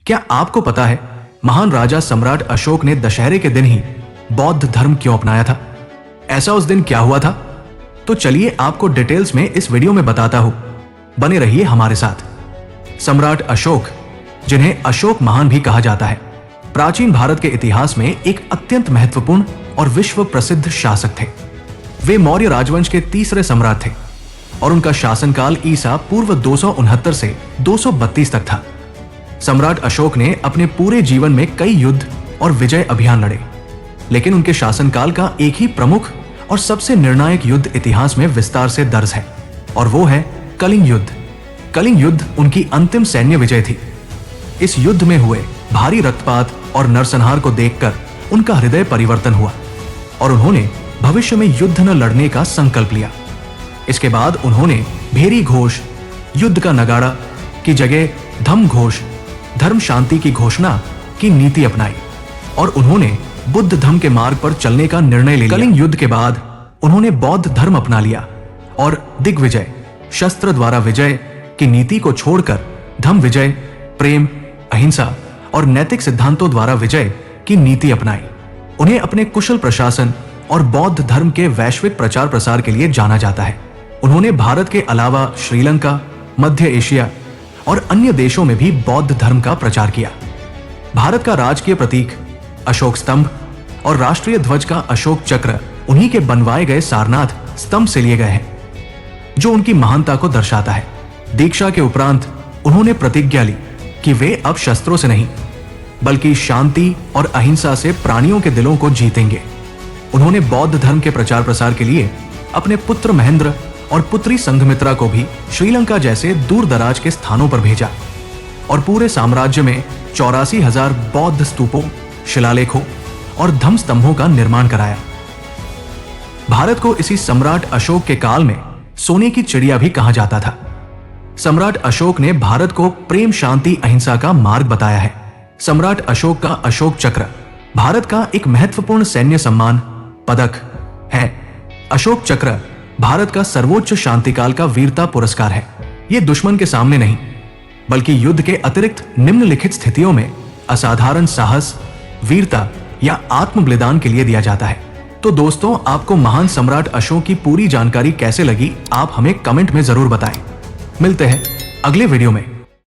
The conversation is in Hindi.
क्या आपको पता है महान राजा सम्राट अशोक ने दशहरे के दिन ही बौद्ध धर्म क्यों अपनाया था? ऐसा उस दिन क्या हुआ था? तो चलिए आपको डिटेल्स में इस वीडियो में बताता हूं। बने रहिए हमारे साथ। सम्राट अशोक, जिन्हें अशोक महान भी कहा जाता है, प्राचीन भारत के इतिहास में एक अत्यंत महत्वपूर्ण और विश्व प्रसिद्ध शासक थे। वे मौर्य राजवंश के तीसरे सम्राट थे और उनका शासनकाल ईसा पूर्व 269 से 232 तक था। सम्राट अशोक ने अपने पूरे जीवन में कई युद्ध और विजय अभियान लड़े, लेकिन उनके शासनकाल का एक ही प्रमुख और सबसे निर्णायक युद्ध इतिहास में विस्तार से दर्ज है, और वो है कलिंग युद्ध। कलिंग युद्ध उनकी अंतिम सैन्य विजय थी। इस युद्ध में हुए भारी रक्तपात और नरसंहार को देखकर उनका हृदय परिवर्तन हुआ और उन्होंने भविष्य में युद्ध न लड़ने का संकल्प लिया। इसके बाद उन्होंने भेरी घोष, युद्ध का नगाड़ा की जगह धम्म घोष, धर्म शांति की घोषणा की नीति अपनाई और उन्होंने बुद्ध धर्म के मार्ग पर चलने का निर्णय ले लिया। कलिंग युद्ध के बाद उन्होंने बौद्ध धर्म अपना लिया और दिग्विजय, शस्त्र द्वारा विजय की नीति को छोड़कर धम्म विजय, प्रेम, अहिंसा और नैतिक सिद्धांतों द्वारा विजय की नीति अपनाई। उन्हें अपने कुशल प्रशासन और बौद्ध धर्म के वैश्विक प्रचार प्रसार के लिए जाना जाता है। उन्होंने भारत के अलावा श्रीलंका, मध्य एशिया और अन्य देशों में भी बौद्ध धर्म का प्रचार किया। भारत का राजकीय प्रतीक अशोक स्तंभ और राष्ट्रीय ध्वज का अशोक चक्र उन्हीं के बनवाए गए सारनाथ स्तंभ से लिए गए हैं, जो उनकी महानता को दर्शाता है। दीक्षा के उपरांत उन्होंने प्रतिज्ञा ली कि वे अब शस्त्रों से नहीं बल्कि शांति और अहिंसा से प्राणियों के दिलों को जीतेंगे। उन्होंने बौद्ध धर्म के प्रचार प्रसार के लिए अपने पुत्र महेंद्र और पुत्री संघमित्रा को भी श्रीलंका जैसे दूर दराज के स्थानों पर भेजा और पूरे साम्राज्य में 84,000 बौद्ध स्तूपों, शिलालेखों और धम्म स्तंभों का निर्माण कराया। भारत को इसी सम्राट अशोक के काल में सोने की चिड़िया भी कहा जाता था। सम्राट अशोक ने भारत को प्रेम, शांति, अहिंसा का मार्ग बताया है। सम्राट अशोक का अशोक चक्र भारत का एक महत्वपूर्ण सैन्य सम्मान पदक है। अशोक चक्र भारत का सर्वोच्च शांतिकाल का वीरता पुरस्कार है। यह दुश्मन के सामने नहीं बल्कि युद्ध के अतिरिक्त निम्नलिखित स्थितियों में असाधारण साहस, वीरता या आत्म बलिदान के लिए दिया जाता है। तो दोस्तों, आपको महान सम्राट अशोक की पूरी जानकारी कैसे लगी, आप हमें कमेंट में जरूर बताएं। मिलते हैं अगले वीडियो में।